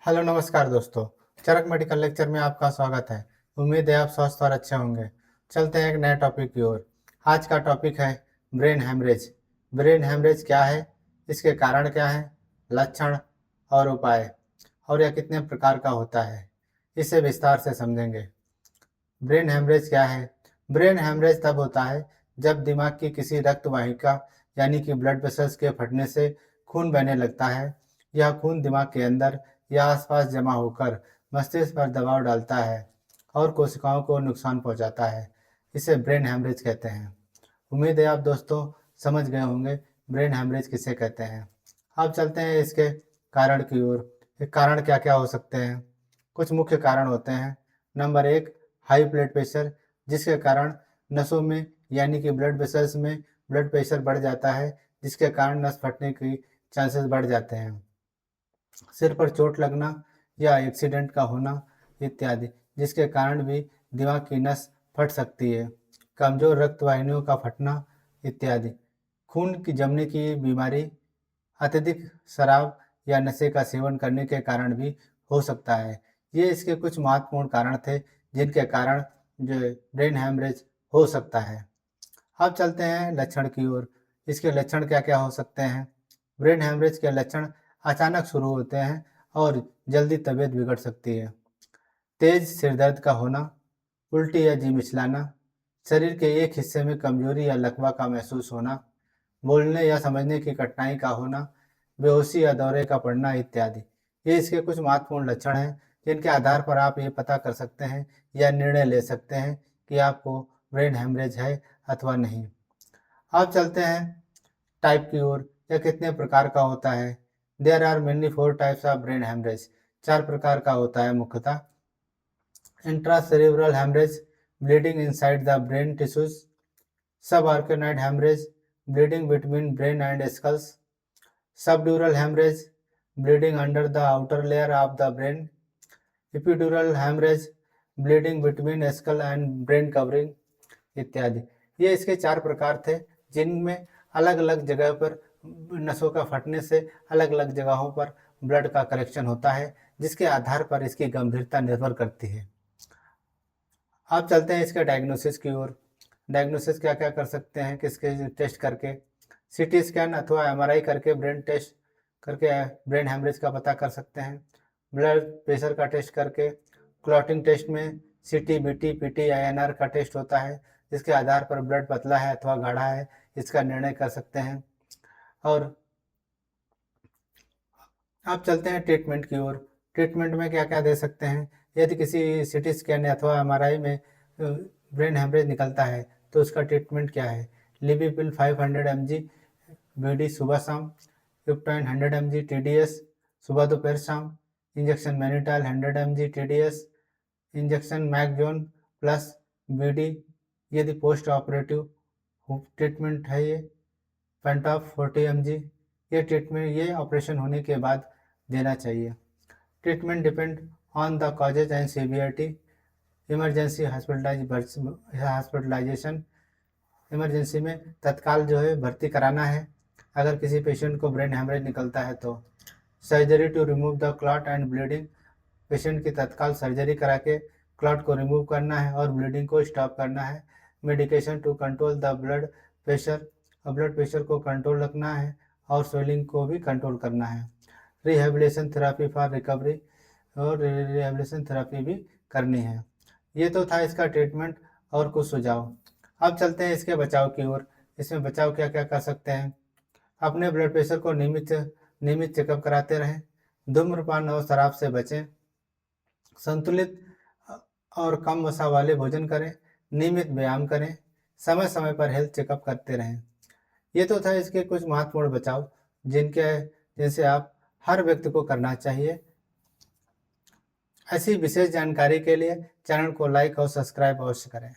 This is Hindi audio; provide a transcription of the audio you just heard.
हेलो नमस्कार दोस्तों। चरक मेडिकल लेक्चर में आपका स्वागत है। उम्मीद है आप स्वस्थ और अच्छे होंगे। चलते हैं एक नए टॉपिक की ओर। आज का टॉपिक है ब्रेन हेमरेज। ब्रेन हेमरेज क्या है, इसके कारण क्या है, लक्षण और उपाय, और यह कितने प्रकार का होता है, इसे विस्तार से समझेंगे। ब्रेन हेमरेज क्या है? ब्रेन हेमरेज तब होता है जब दिमाग की किसी रक्त वाहिका यानी कि ब्लड वेसल्स के फटने से खून बहने लगता है। यह खून दिमाग के अंदर या आसपास जमा होकर मस्तिष्क पर दबाव डालता है और कोशिकाओं को नुकसान पहुंचाता है। इसे ब्रेन हेमरेज कहते हैं। उम्मीद है आप दोस्तों समझ गए होंगे ब्रेन हेमरेज किसे कहते हैं। अब चलते हैं इसके कारण की ओर। ये कारण क्या क्या हो सकते हैं? कुछ मुख्य कारण होते हैं। नंबर 1, हाई ब्लड प्रेशर, जिसके कारण नसों में यानी कि ब्लड वेसल्स में ब्लड प्रेशर बढ़ जाता है, जिसके कारण नस फटने की चांसेस बढ़ जाते हैं। सिर पर चोट लगना या एक्सीडेंट का होना इत्यादि, जिसके कारण भी दिमाग की नस फट सकती है। कमजोर रक्त वाहिनियों का फटना इत्यादि। खून की जमने की बीमारी, अत्यधिक शराब या नशे का सेवन करने के कारण भी हो सकता है। ये इसके कुछ महत्वपूर्ण कारण थे जिनके कारण जो ब्रेन हैमरेज हो सकता है। अब चलते हैं लक्षण की ओर। इसके लक्षण क्या क्या हो सकते हैं? ब्रेन हैमरेज के लक्षण अचानक शुरू होते हैं और जल्दी तबीयत बिगड़ सकती है। तेज सिरदर्द का होना, उल्टी या जी मिचलाना, शरीर के एक हिस्से में कमजोरी या लकवा का महसूस होना, बोलने या समझने की कठिनाई का होना, बेहोशी या दौरे का पड़ना इत्यादि। ये इसके कुछ महत्वपूर्ण लक्षण हैं जिनके आधार पर आप ये पता कर सकते हैं या निर्णय ले सकते हैं कि आपको ब्रेन हेमरेज है अथवा नहीं। अब चलते हैं टाइप की ओर। यह कितने प्रकार का होता है? There are mainly 4 types of brain haemorrhage. 4 प्रकार का होता है मुख्यतः। Intracerebral haemorrhage, bleeding inside the brain tissues. Subarachnoid hemorrhage, bleeding between brain and skulls. Subdural hemorrhage, bleeding under the outer layer of the brain. Epidural hemorrhage, bleeding between skull and brain covering इत्यादि। ये इसके 4 प्रकार थे जिनमें अलग अलग जगह पर नसों का फटने से अलग अलग जगहों पर ब्लड का कलेक्शन होता है, जिसके आधार पर इसकी गंभीरता निर्भर करती है। अब चलते हैं इसके डायग्नोसिस की ओर। डायग्नोसिस क्या क्या कर सकते हैं, किसके टेस्ट करके? सीटी स्कैन अथवा एमआरआई करके ब्रेन टेस्ट करके ब्रेन हेमरेज का पता कर सकते हैं। ब्लड प्रेशर का टेस्ट करके, क्लॉटिंग टेस्ट में सीटी, बीटी, पीटी, आईएनआर का टेस्ट होता है, जिसके आधार पर ब्लड पतला है अथवा गाढ़ा है इसका निर्णय कर सकते हैं। और अब चलते हैं ट्रीटमेंट की ओर। ट्रीटमेंट में क्या क्या दे सकते हैं? यदि किसी सीटी स्कैन अथवा एमआरआई में ब्रेन हेमरेज निकलता है तो उसका ट्रीटमेंट क्या है? लिबिपिल 500 mg बीडी सुबह शाम, इप्टाइन 100 mg टीडीएस सुबह दोपहर शाम, injection mannitol 100 mg TDS, injection मैगजोन प्लस बीडी यदि पोस्ट ऑपरेटिव ट्रीटमेंट है। ये पेंटॉफ 40 mg, ये ट्रीटमेंट ये ऑपरेशन होने के बाद देना चाहिए। Treatment depend on the causes and severity. Emergency hospitalization, emergency में तत्काल जो है भर्ती कराना है अगर किसी पेशेंट को ब्रेन हेमरेज निकलता है तो। Surgery to remove the clot and bleeding, patient की तत्काल सर्जरी करा के क्लॉट को रिमूव करना है और ब्लीडिंग को स्टॉप करना है। Medication to control the blood pressure, और ब्लड प्रेशर को कंट्रोल रखना है और स्वेलिंग को भी कंट्रोल करना है। रिहेबिलिटेशन थेरापी फॉर रिकवरी, और रिहेबिलिटेशन थेरापी भी करनी है। ये तो था इसका ट्रीटमेंट और कुछ सुझाव। अब चलते हैं इसके बचाव की ओर। इसमें बचाव क्या क्या कर सकते हैं? अपने ब्लड प्रेशर को नियमित चेकअप कराते रहें। धूम्रपान और शराब से बचें। संतुलित और कम वसा वाले भोजन करें। नियमित व्यायाम करें। समय समय पर हेल्थ चेकअप करते रहें। ये तो था इसके कुछ महत्वपूर्ण बचाव जिनसे आप हर व्यक्ति को करना चाहिए। ऐसी विशेष जानकारी के लिए चैनल को लाइक और सब्सक्राइब अवश्य करें।